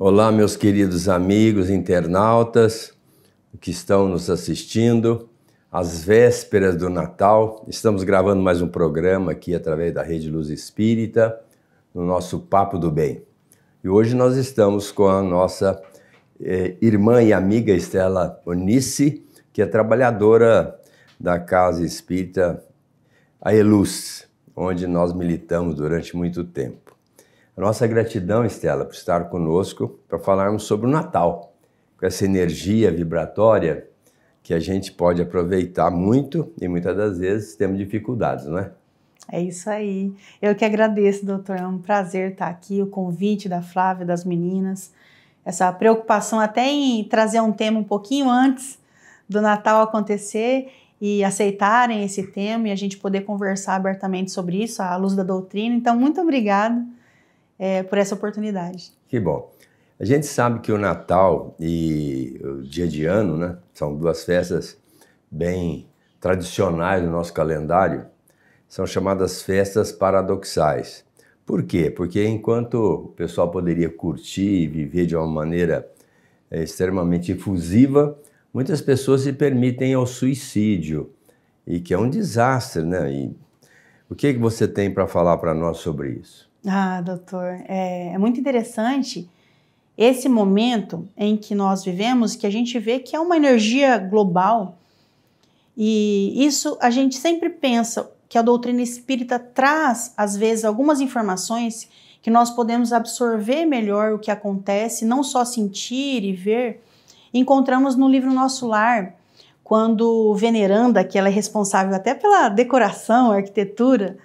Olá, meus queridos amigos internautas que estão nos assistindo às vésperas do Natal. Estamos gravando mais um programa aqui através da Rede Luz Espírita, no nosso Papo do Bem. E hoje nós estamos com a nossa irmã e amiga Estela Onice, que é trabalhadora da Casa Espírita Aeluz, onde nós militamos durante muito tempo. A nossa gratidão, Estela, por estar conosco para falarmos sobre o Natal, com essa energia vibratória que a gente pode aproveitar muito e muitas das vezes temos dificuldades, não é? É isso aí. Eu que agradeço, doutor. É um prazer estar aqui, o convite da Flávia, das meninas, essa preocupação até em trazer um tema um pouquinho antes do Natal acontecer e aceitarem esse tema e a gente poder conversar abertamente sobre isso, à luz da doutrina. Então, muito obrigada por essa oportunidade. Que bom. A gente sabe que o Natal e o Dia de Ano, né, são duas festas bem tradicionais do nosso calendário, são chamadas festas paradoxais. Por quê? Porque enquanto o pessoal poderia curtir e viver de uma maneira extremamente efusiva, muitas pessoas se permitem ao suicídio, e que é um desastre, né? E o que você tem para falar para nós sobre isso? Ah, doutor, é muito interessante esse momento em que nós vivemos, que a gente vê que é uma energia global, e isso a gente sempre pensa que a doutrina espírita traz, às vezes, algumas informações que nós podemos absorver melhor o que acontece, não só sentir e ver. Encontramos no livro Nosso Lar, quando veneranda, que ela é responsável até pela decoração, arquitetura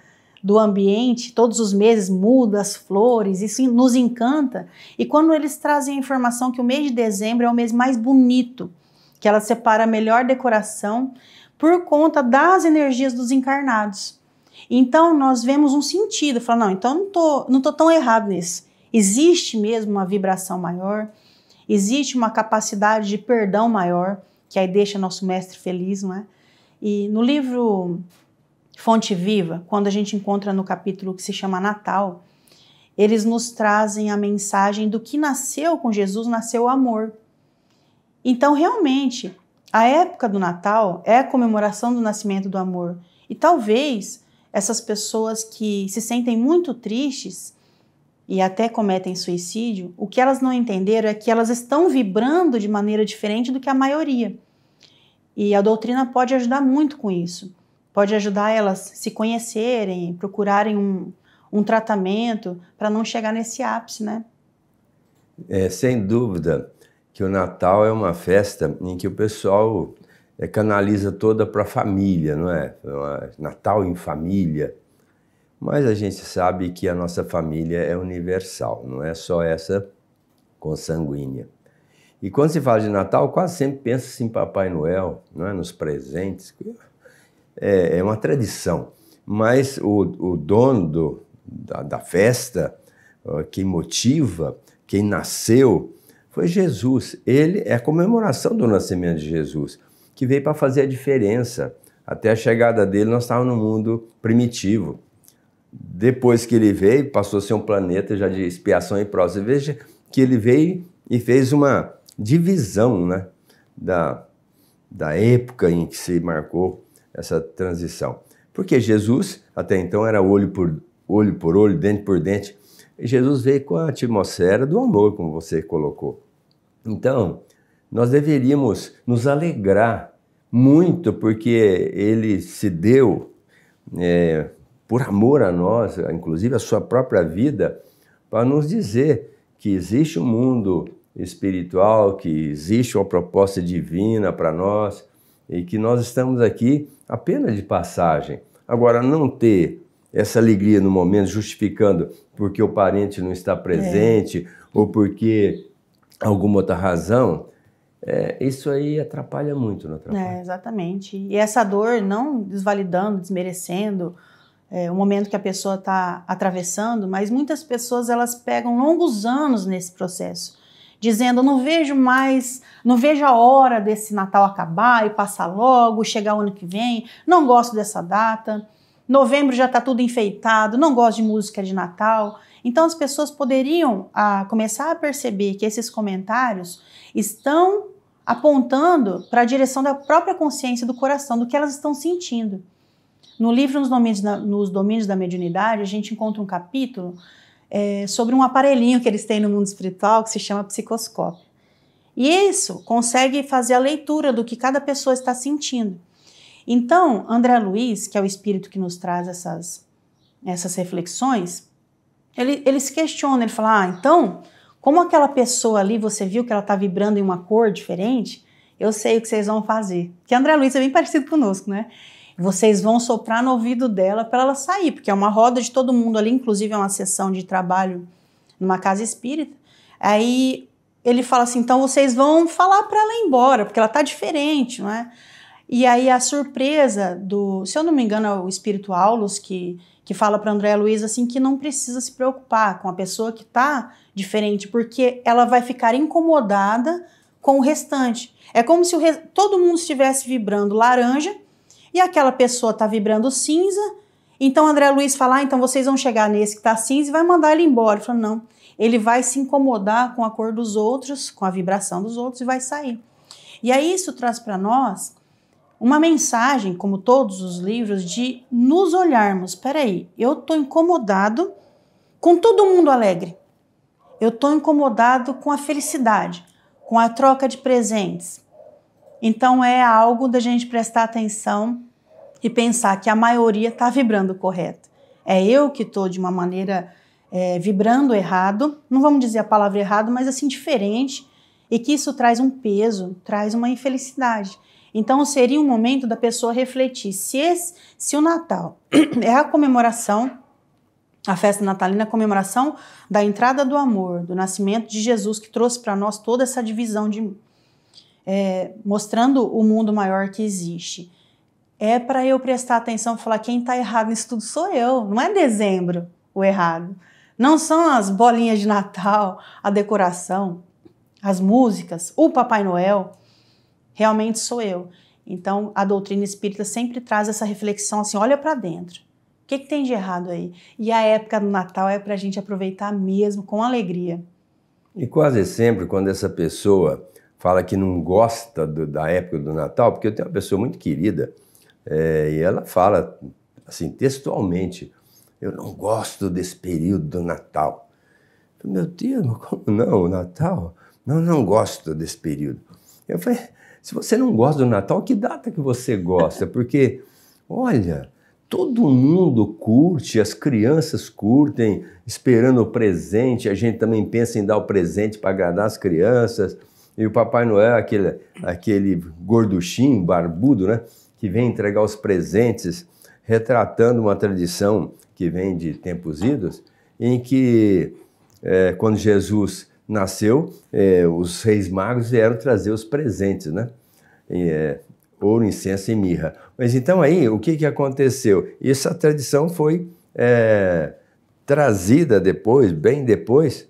do ambiente, todos os meses muda as flores, isso nos encanta. E quando eles trazem a informação que o mês de dezembro é o mês mais bonito, que ela separa a melhor decoração por conta das energias dos encarnados. Então nós vemos um sentido, falando, não, então não tô tão errado nisso. Existe mesmo uma vibração maior, existe uma capacidade de perdão maior, que aí deixa nosso mestre feliz, não é? E no livro Fonte Viva, quando a gente encontra no capítulo que se chama Natal, eles nos trazem a mensagem do que nasceu com Jesus, nasceu o amor. Então, realmente, a época do Natal é a comemoração do nascimento do amor. E talvez essas pessoas que se sentem muito tristes e até cometem suicídio, o que elas não entenderam é que elas estão vibrando de maneira diferente do que a maioria. E a doutrina pode ajudar muito com isso. Pode ajudar elas a se conhecerem, procurarem um tratamento para não chegar nesse ápice, né? Sem dúvida que o Natal é uma festa em que o pessoal canaliza toda para a família, não é? Natal em família. Mas a gente sabe que a nossa família é universal, não é só essa consanguínea. E quando se fala de Natal, quase sempre pensa-se em Papai Noel, não é? Nos presentes. É uma tradição. Mas o dono da festa, quem motiva, quem nasceu, foi Jesus. Ele é a comemoração do nascimento de Jesus, que veio para fazer a diferença. Até a chegada dele, nós estávamos no mundo primitivo. Depois que ele veio, passou a ser um planeta já de expiação e prova. Você veja que ele veio e fez uma divisão, né, da época em que se marcou essa transição. Porque Jesus, até então, era olho por olho, dente por dente. E Jesus veio com a atmosfera do amor, como você colocou. Então, nós deveríamos nos alegrar muito porque ele se deu por amor a nós, inclusive a sua própria vida, para nos dizer que existe um mundo espiritual, que existe uma proposta divina para nós e que nós estamos aqui apenas de passagem. Agora, não ter essa alegria no momento justificando porque o parente não está presente ou porque alguma outra razão, isso aí atrapalha muito, não atrapalha? Exatamente. E essa dor não desvalidando, desmerecendo o momento que a pessoa está atravessando, mas muitas pessoas elas pegam longos anos nesse processo, dizendo, não vejo a hora desse Natal acabar e passar logo, chegar o ano que vem, não gosto dessa data. Novembro já está tudo enfeitado, não gosto de música de Natal. Então as pessoas poderiam começar a perceber que esses comentários estão apontando para a direção da própria consciência do coração, do que elas estão sentindo. No livro Nos Domínios da Mediunidade, a gente encontra um capítulo sobre um aparelhinho que eles têm no mundo espiritual que se chama psicoscópio. E isso consegue fazer a leitura do que cada pessoa está sentindo. Então, André Luiz, que é o espírito que nos traz essas reflexões, ele se questiona, ele fala, então, como aquela pessoa ali, você viu que ela está vibrando em uma cor diferente, eu sei o que vocês vão fazer. Porque André Luiz é bem parecido conosco, né? Vocês vão soprar no ouvido dela para ela sair, porque é uma roda de todo mundo ali, inclusive é uma sessão de trabalho numa casa espírita. Aí ele fala assim, então vocês vão falar para ela ir embora, porque ela está diferente, não é? E aí a surpresa se eu não me engano, é o espírito Aulus que fala para André Luiz assim, que não precisa se preocupar com a pessoa que está diferente, porque ela vai ficar incomodada com o restante. É como se todo mundo estivesse vibrando laranja e aquela pessoa está vibrando cinza. Então André Luiz fala, então vocês vão chegar nesse que está cinza e vai mandar ele embora. Ele fala, não, ele vai se incomodar com a cor dos outros, com a vibração dos outros e vai sair. E aí isso traz para nós uma mensagem, como todos os livros, de nos olharmos. Peraí, eu estou incomodado com todo mundo alegre. Eu estou incomodado com a felicidade, com a troca de presentes. Então é algo da gente prestar atenção e pensar que a maioria está vibrando correto. É eu que estou de uma maneira vibrando errado, não vamos dizer a palavra errado, mas assim diferente, e que isso traz um peso, traz uma infelicidade. Então seria um momento da pessoa refletir se o Natal é a comemoração, a festa natalina, a comemoração da entrada do amor, do nascimento de Jesus, que trouxe para nós toda essa divisão, mostrando o mundo maior que existe. É para eu prestar atenção e falar, quem está errado nisso tudo sou eu, não é dezembro o errado. Não são as bolinhas de Natal, a decoração, as músicas, o Papai Noel. Realmente sou eu. Então, a doutrina espírita sempre traz essa reflexão assim, olha para dentro. O que tem de errado aí? E a época do Natal é para a gente aproveitar mesmo, com alegria. E quase sempre, quando essa pessoa fala que não gosta da época do Natal, porque eu tenho uma pessoa muito querida, e ela fala, assim, textualmente, eu não gosto desse período do Natal. Meu Deus, como não? O Natal? Não gosto desse período. Eu falei, se você não gosta do Natal, que data que você gosta? Porque, olha, todo mundo curte, as crianças curtem, esperando o presente, a gente também pensa em dar o presente para agradar as crianças, e o Papai Noel, aquele gorduchinho, barbudo, né, que vem entregar os presentes, retratando uma tradição que vem de tempos idos, em que, quando Jesus nasceu, os reis magos vieram trazer os presentes, né? Ouro, incenso e mirra. Mas então aí, o que aconteceu? Essa tradição foi trazida depois, bem depois,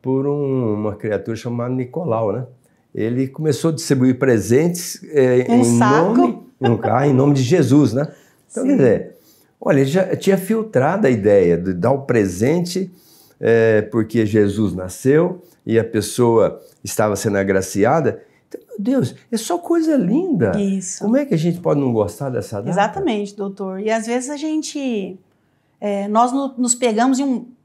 por uma criatura chamada Nicolau, né? Ele começou a distribuir presentes em nome de Jesus, né? Então, quer dizer, olha, ele já tinha filtrado a ideia de dar o presente porque Jesus nasceu e a pessoa estava sendo agraciada. Então, meu Deus, é só coisa linda. Isso. Como é que a gente pode não gostar dessa data? Exatamente, doutor. E às vezes nós nos pegamos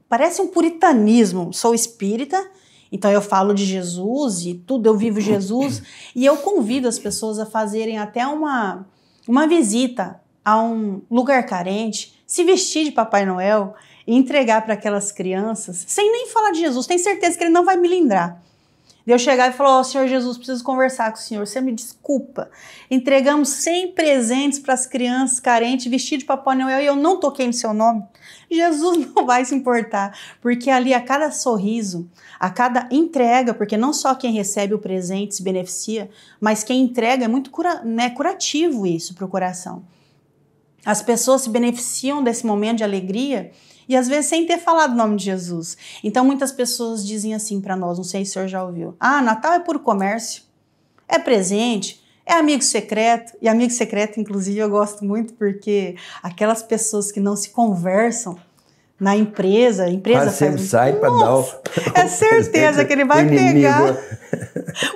parece um puritanismo. Sou espírita, então eu falo de Jesus e tudo, eu vivo Jesus. E eu convido as pessoas a fazerem até uma visita a um lugar carente, se vestir de Papai Noel e entregar para aquelas crianças, sem nem falar de Jesus. Tenho certeza que ele não vai me lindrar. De eu chegar e falar, Senhor Jesus, preciso conversar com o Senhor, você me desculpa. Entregamos 100 presentes para as crianças carentes, vestido de Papai Noel, e eu não toquei no seu nome. Jesus não vai se importar, porque ali a cada sorriso, a cada entrega, porque não só quem recebe o presente se beneficia, mas quem entrega é muito curativo isso para o coração. As pessoas se beneficiam desse momento de alegria e às vezes sem ter falado o nome de Jesus. Então muitas pessoas dizem assim para nós, não sei se o senhor já ouviu, Natal é puro comércio, é presente, É amigo secreto, e amigo secreto, inclusive, eu gosto muito porque aquelas pessoas que não se conversam na empresa, a empresa sempre faz... sai para dar o é certeza que ele vai pegar...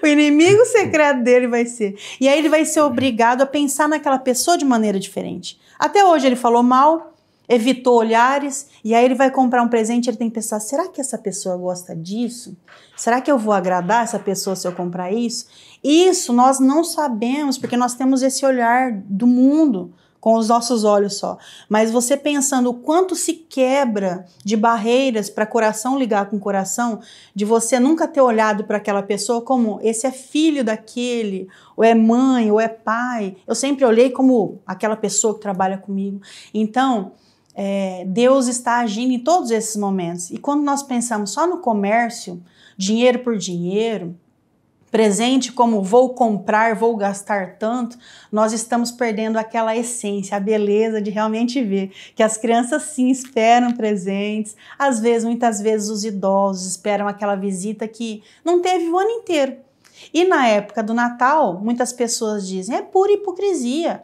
O inimigo secreto dele vai ser. E aí ele vai ser obrigado a pensar naquela pessoa de maneira diferente. Até hoje ele falou mal, evitou olhares, e aí ele vai comprar um presente, ele tem que pensar, será que essa pessoa gosta disso? Será que eu vou agradar essa pessoa se eu comprar isso? Isso nós não sabemos, porque nós temos esse olhar do mundo, com os nossos olhos só. Mas você pensando o quanto se quebra de barreiras para coração ligar com coração, de você nunca ter olhado para aquela pessoa como esse é filho daquele, ou é mãe, ou é pai. Eu sempre olhei como aquela pessoa que trabalha comigo. Então, Deus está agindo em todos esses momentos. E quando nós pensamos só no comércio, dinheiro por dinheiro, presente como vou comprar, vou gastar tanto, nós estamos perdendo aquela essência, a beleza de realmente ver que as crianças sim esperam presentes, às vezes, muitas vezes os idosos esperam aquela visita que não teve o ano inteiro. E na época do Natal, muitas pessoas dizem, é pura hipocrisia.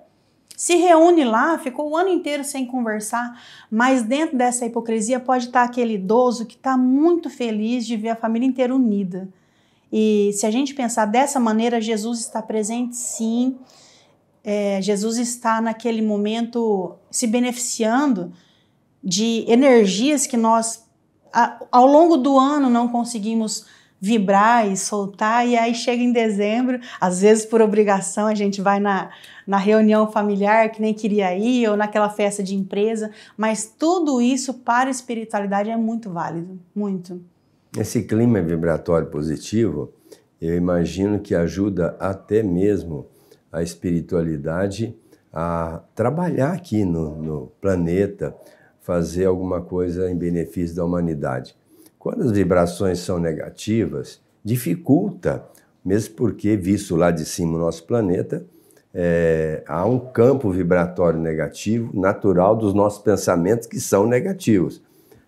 Se reúne lá, ficou o ano inteiro sem conversar, mas dentro dessa hipocrisia pode estar aquele idoso que está muito feliz de ver a família inteira unida. E se a gente pensar dessa maneira, Jesus está presente sim, Jesus está naquele momento se beneficiando de energias que nós ao longo do ano não conseguimos vibrar e soltar, e aí chega em dezembro, às vezes por obrigação a gente vai na reunião familiar que nem queria ir, ou naquela festa de empresa, mas tudo isso para a espiritualidade é muito válido, muito. Esse clima vibratório positivo, eu imagino que ajuda até mesmo a espiritualidade a trabalhar aqui no planeta, fazer alguma coisa em benefício da humanidade. Quando as vibrações são negativas, dificulta, mesmo porque, visto lá de cima o nosso planeta, há um campo vibratório negativo, natural dos nossos pensamentos que são negativos.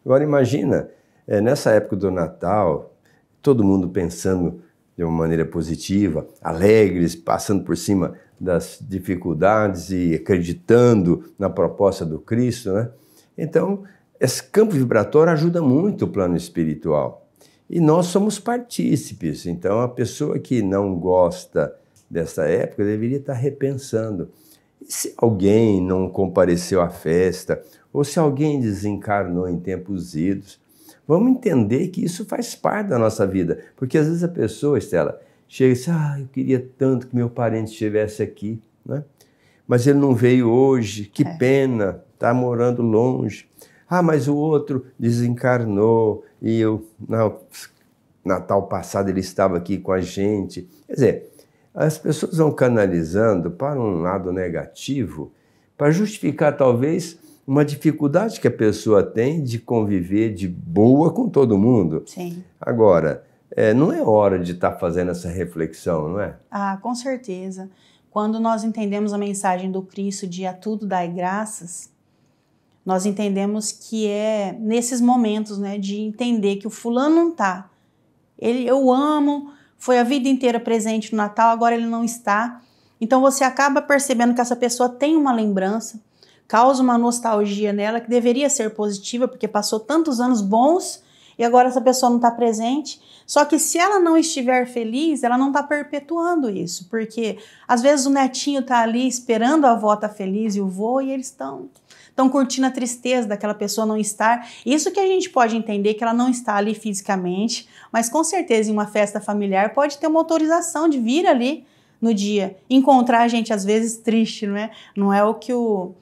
Agora imagina, nessa época do Natal, todo mundo pensando de uma maneira positiva, alegres, passando por cima das dificuldades e acreditando na proposta do Cristo, né? Então, esse campo vibratório ajuda muito o plano espiritual. E nós somos partícipes, então a pessoa que não gosta dessa época deveria estar repensando. E se alguém não compareceu à festa, ou se alguém desencarnou em tempos idos, vamos entender que isso faz parte da nossa vida. Porque às vezes a pessoa, Estela, chega e diz, eu queria tanto que meu parente estivesse aqui, né? Mas ele não veio hoje, que pena, está morando longe. Mas o outro desencarnou e no Natal passado ele estava aqui com a gente. Quer dizer, as pessoas vão canalizando para um lado negativo para justificar talvez uma dificuldade que a pessoa tem de conviver de boa com todo mundo. Sim. Agora, não é hora de estar fazendo essa reflexão, não é? Com certeza. Quando nós entendemos a mensagem do Cristo de a tudo dai graças, nós entendemos que é nesses momentos, né, de entender que o fulano não está. Eu amo, foi a vida inteira presente no Natal, agora ele não está. Então você acaba percebendo que essa pessoa tem uma lembrança, causa uma nostalgia nela que deveria ser positiva, porque passou tantos anos bons e agora essa pessoa não está presente. Só que se ela não estiver feliz, ela não está perpetuando isso, porque às vezes o netinho está ali esperando a avó estar feliz e o vô, e eles estão curtindo a tristeza daquela pessoa não estar. Isso que a gente pode entender que ela não está ali fisicamente, mas com certeza em uma festa familiar pode ter uma autorização de vir ali no dia, encontrar a gente às vezes triste, não é? Não é o que o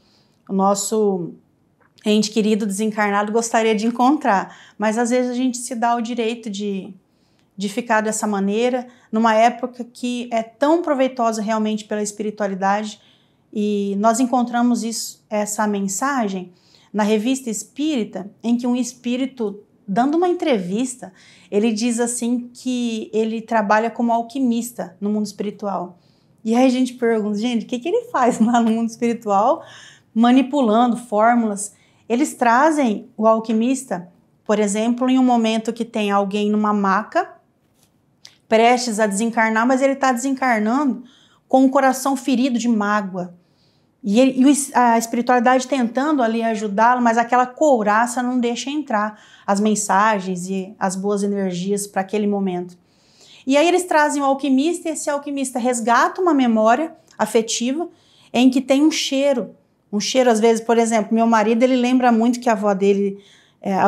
nosso ente querido desencarnado gostaria de encontrar, mas às vezes a gente se dá o direito de ficar dessa maneira, numa época que é tão proveitosa realmente pela espiritualidade. E nós encontramos essa mensagem na Revista Espírita, em que um espírito, dando uma entrevista, ele diz assim que ele trabalha como alquimista no mundo espiritual. E aí a gente pergunta, gente, o que ele faz lá no mundo espiritual, manipulando fórmulas? Eles trazem o alquimista, por exemplo, em um momento que tem alguém numa maca, prestes a desencarnar, mas ele está desencarnando com o coração ferido de mágoa. E a espiritualidade tentando ali ajudá-lo, mas aquela couraça não deixa entrar as mensagens e as boas energias para aquele momento. E aí eles trazem o alquimista, e esse alquimista resgata uma memória afetiva em que tem um cheiro, às vezes, por exemplo, meu marido, ele lembra muito que a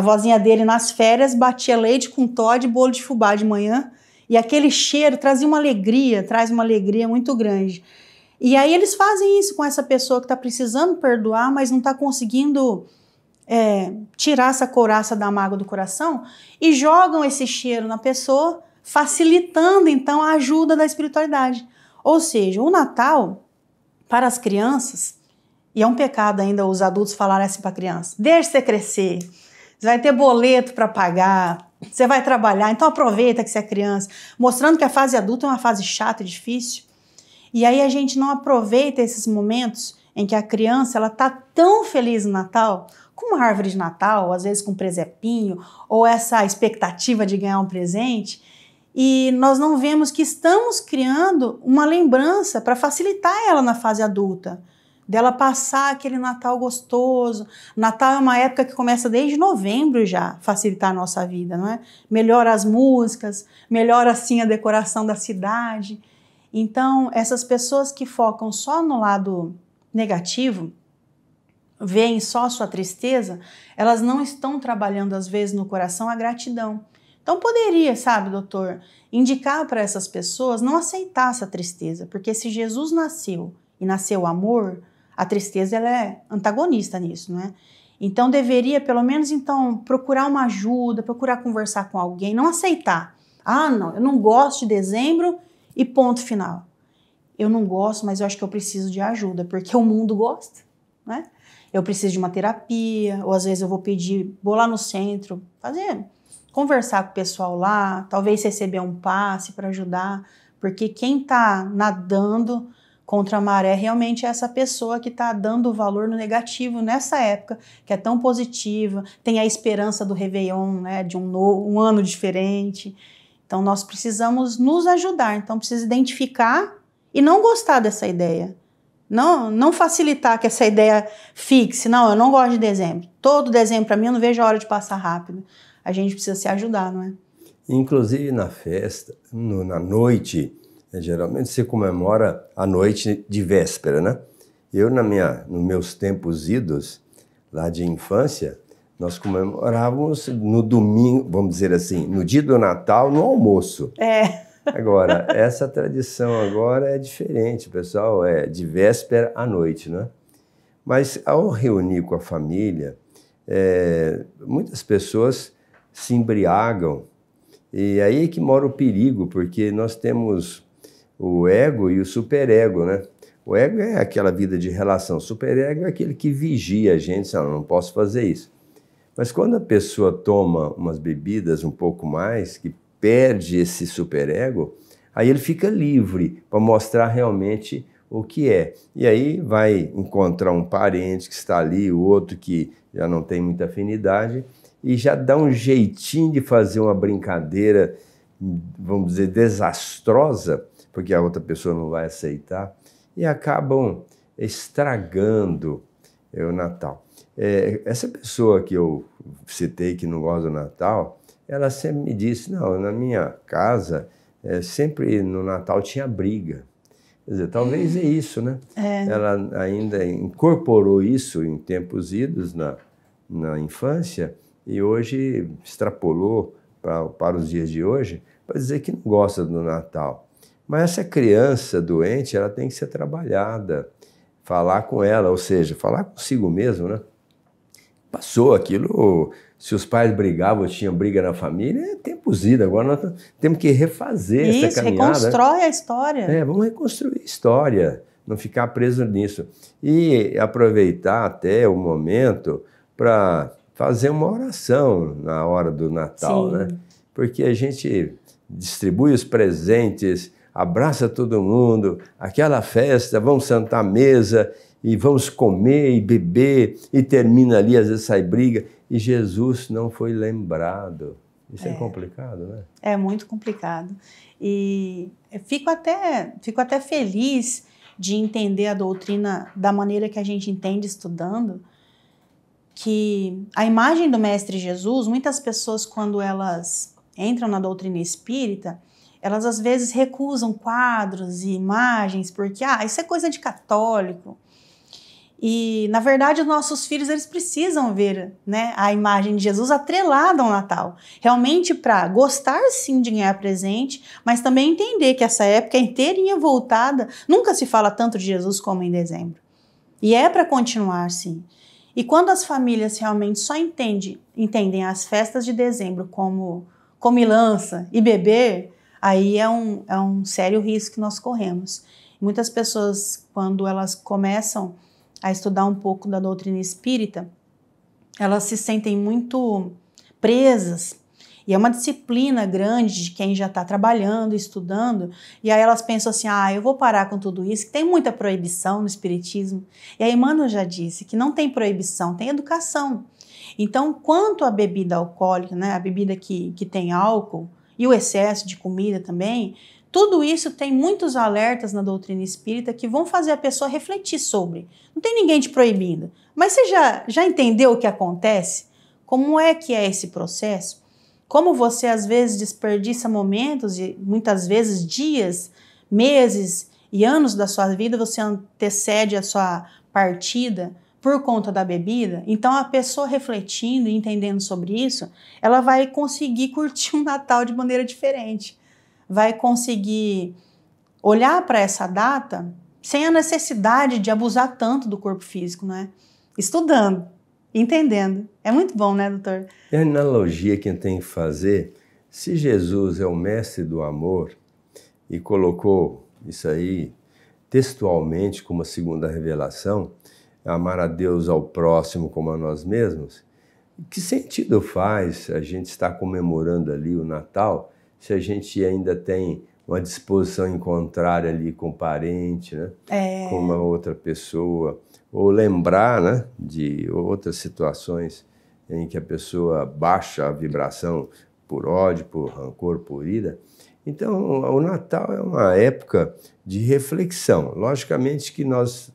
vozinha dele nas férias batia leite com Toddy e bolo de fubá de manhã, e aquele cheiro trazia uma alegria, traz uma alegria muito grande. E aí eles fazem isso com essa pessoa que está precisando perdoar, mas não está conseguindo tirar essa couraça da mágoa do coração, e jogam esse cheiro na pessoa, facilitando então a ajuda da espiritualidade. Ou seja, o Natal, para as crianças, e é um pecado ainda os adultos falarem assim para a criança, deixa você crescer, você vai ter boleto para pagar, você vai trabalhar, então aproveita que você é criança, mostrando que a fase adulta é uma fase chata e difícil. E aí a gente não aproveita esses momentos em que a criança ela tá tão feliz no Natal, com uma árvore de Natal, às vezes com um presepinho, ou essa expectativa de ganhar um presente, e nós não vemos que estamos criando uma lembrança para facilitar ela na fase adulta, dela passar aquele Natal gostoso. Natal é uma época que começa desde novembro já, facilitar a nossa vida, não é? Melhora as músicas, melhora assim a decoração da cidade. Então, essas pessoas que focam só no lado negativo, veem só sua tristeza, elas não estão trabalhando às vezes no coração a gratidão. Então poderia, sabe, doutor, indicar para essas pessoas não aceitar essa tristeza, porque se Jesus nasceu e nasceu o amor, a tristeza ela é antagonista nisso, não é? Então deveria pelo menos então procurar uma ajuda, procurar conversar com alguém, não aceitar. Ah, não, eu não gosto de dezembro e ponto final. Eu não gosto, mas eu acho que eu preciso de ajuda, porque o mundo gosta, né? Eu preciso de uma terapia, ou às vezes eu vou lá no centro, conversar com o pessoal lá, talvez receber um passe para ajudar, porque quem está nadando contra a maré realmente é essa pessoa que está dando valor no negativo nessa época, que é tão positiva, tem a esperança do Réveillon, né, de um ano diferente. Então nós precisamos nos ajudar, então precisa identificar e não gostar dessa ideia. Não facilitar que essa ideia fixe. Não, eu não gosto de dezembro. Todo dezembro para mim eu não vejo a hora de passar rápido. A gente precisa se ajudar, não é? Inclusive na festa, na noite, geralmente se comemora a noite de véspera, né? Eu, nos meus tempos idos, lá de infância, nós comemorávamos no domingo, vamos dizer assim, no dia do Natal, no almoço. Agora, essa tradição agora é diferente, pessoal, é de véspera à noite, né? Mas ao reunir com a família, muitas pessoas se embriagam, e aí é que mora o perigo, porque nós temos o ego e o superego, né? O ego é aquela vida de relação, o superego é aquele que vigia a gente, não posso fazer isso. Mas quando a pessoa toma umas bebidas um pouco mais, que perde esse superego, aí ele fica livre para mostrar realmente o que é. E aí vai encontrar um parente que está ali, o outro que já não tem muita afinidade, e já dá um jeitinho de fazer uma brincadeira, vamos dizer, desastrosa, porque a outra pessoa não vai aceitar, e acabam estragando o Natal. Essa pessoa que eu citei que não gosta do Natal, ela sempre me disse, não, na minha casa, sempre no Natal tinha briga. Quer dizer, talvez é isso, né? Ela ainda incorporou isso em tempos idos na infância e hoje extrapolou para os dias de hoje para dizer que não gosta do Natal. Mas essa criança doente, ela tem que ser trabalhada, falar com ela, ou seja, falar consigo mesmo, né? Passou aquilo, se os pais brigavam, tinha briga na família, é tempos idos, agora nós temos que refazer essa caminhada. Isso, reconstrói a história. Vamos reconstruir a história, não ficar preso nisso. E aproveitar até o momento para fazer uma oração na hora do Natal, né? Porque a gente distribui os presentes, abraça todo mundo, aquela festa, vamos sentar à mesa e vamos comer e beber, e termina ali, às vezes sai briga, e Jesus não foi lembrado. Isso é complicado, né? É muito complicado. E fico até feliz de entender a doutrina da maneira que a gente entende estudando, que a imagem do Mestre Jesus, muitas pessoas, quando elas entram na doutrina espírita, elas às vezes recusam quadros e imagens, porque isso é coisa de católico. E, na verdade, os nossos filhos, eles precisam ver, né, a imagem de Jesus atrelada ao Natal. Realmente para gostar, sim, de ganhar presente, mas também entender que essa época é inteirinha voltada, nunca se fala tanto de Jesus como em dezembro. E é para continuar, sim. E quando as famílias realmente só entendem as festas de dezembro como comilança e beber, aí é um sério risco que nós corremos. Muitas pessoas, quando elas começam a estudar um pouco da doutrina espírita, elas se sentem muito presas. E é uma disciplina grande de quem já está trabalhando, estudando, e aí elas pensam assim, eu vou parar com tudo isso, que tem muita proibição no espiritismo. E a Emmanuel já disse que não tem proibição, tem educação. Então, quanto à bebida alcoólica, né, a bebida que tem álcool, e o excesso de comida também, tudo isso tem muitos alertas na doutrina espírita que vão fazer a pessoa refletir sobre. Não tem ninguém te proibindo. Mas você já entendeu o que acontece? Como é que é esse processo? Como você às vezes desperdiça momentos, e muitas vezes dias, meses e anos da sua vida, você antecede a sua partida por conta da bebida? Então a pessoa refletindo e entendendo sobre isso, ela vai conseguir curtir um Natal de maneira diferente. Vai conseguir olhar para essa data sem a necessidade de abusar tanto do corpo físico, né? Estudando, entendendo. É muito bom, né, doutor? É a analogia que a gente tem que fazer. Se Jesus é o mestre do amor e colocou isso aí textualmente como a segunda revelação, amar a Deus ao próximo como a nós mesmos, que sentido faz a gente estar comemorando ali o Natal se a gente ainda tem uma disposição em encontrar ali com o parente, né? Com uma outra pessoa, ou lembrar, né, de outras situações em que a pessoa baixa a vibração por ódio, por rancor, por ira. Então, o Natal é uma época de reflexão. Logicamente que nós,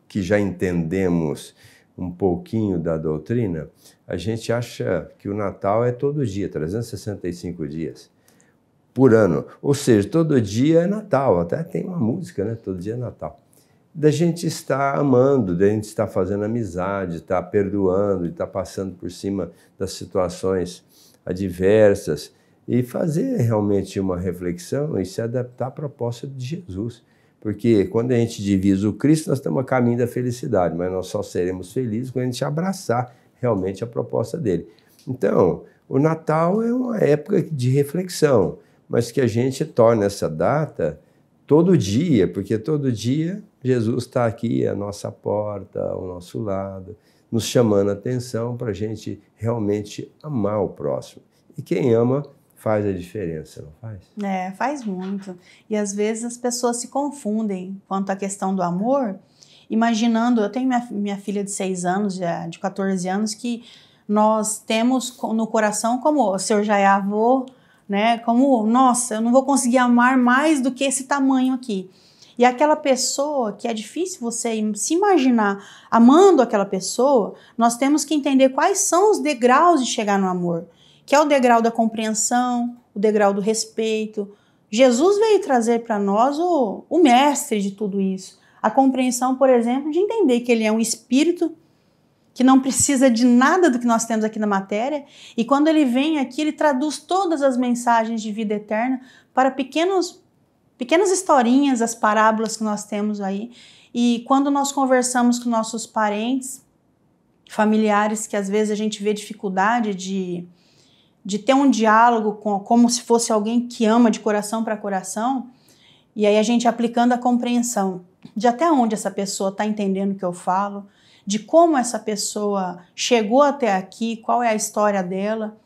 que já entendemos um pouquinho da doutrina, a gente acha que o Natal é todo dia, 365 dias por ano. Ou seja, todo dia é Natal. Até tem uma música, né? Todo dia é Natal. Da gente estar amando, da gente estar fazendo amizade, estar perdoando, estar passando por cima das situações adversas e fazer realmente uma reflexão e se adaptar à proposta de Jesus. Porque quando a gente divisa o Cristo, nós estamos a caminho da felicidade, mas nós só seremos felizes quando a gente abraçar realmente a proposta dele. Então, o Natal é uma época de reflexão, mas que a gente torne essa data todo dia, porque todo dia Jesus está aqui à nossa porta, ao nosso lado, nos chamando a atenção para a gente realmente amar o próximo. E quem ama faz a diferença, não faz? Faz muito. E às vezes as pessoas se confundem quanto à questão do amor, imaginando, eu tenho minha filha de 6 anos, de 14 anos, que nós temos no coração, como o senhor já é avô, né? Como, nossa, eu não vou conseguir amar mais do que esse tamanho aqui. E aquela pessoa que é difícil você se imaginar amando aquela pessoa, nós temos que entender quais são os degraus de chegar no amor, que é o degrau da compreensão, o degrau do respeito. Jesus veio trazer para nós o mestre de tudo isso. A compreensão, por exemplo, de entender que ele é um espírito que não precisa de nada do que nós temos aqui na matéria, e quando ele vem aqui, ele traduz todas as mensagens de vida eterna para pequenas historinhas, as parábolas que nós temos aí. E quando nós conversamos com nossos parentes, familiares, que às vezes a gente vê dificuldade de ter um diálogo como se fosse alguém que ama de coração para coração, e aí a gente aplicando a compreensão de até onde essa pessoa está entendendo o que eu falo, de como essa pessoa chegou até aqui, qual é a história dela,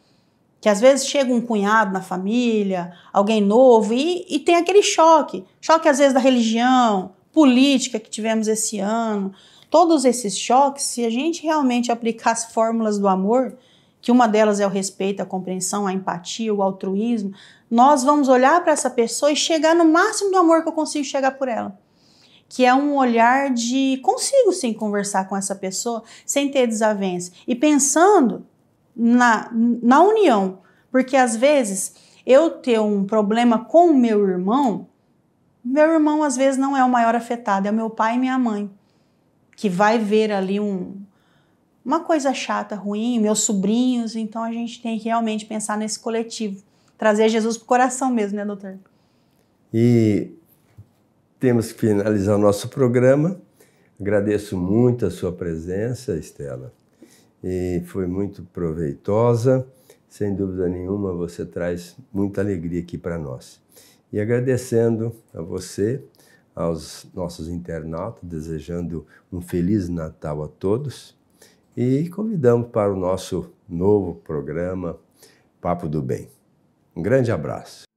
que às vezes chega um cunhado na família, alguém novo, e tem aquele choque às vezes da religião, política que tivemos esse ano, todos esses choques, se a gente realmente aplicar as fórmulas do amor, que uma delas é o respeito, a compreensão, a empatia, o altruísmo, nós vamos olhar para essa pessoa e chegar no máximo do amor que eu consigo chegar por ela. Que é um olhar de consigo sim conversar com essa pessoa sem ter desavença. E pensando na união. Porque às vezes eu ter um problema com o meu irmão às vezes não é o maior afetado, é o meu pai e minha mãe. Que vai ver ali uma coisa chata, ruim, meus sobrinhos. Então a gente tem que realmente pensar nesse coletivo. Trazer Jesus pro coração mesmo, né, doutor? E temos que finalizar o nosso programa. Agradeço muito a sua presença, Estela. E foi muito proveitosa. Sem dúvida nenhuma, você traz muita alegria aqui para nós. E agradecendo a você, aos nossos internautas, desejando um Feliz Natal a todos. E convidamos para o nosso novo programa, Papo do Bem. Um grande abraço.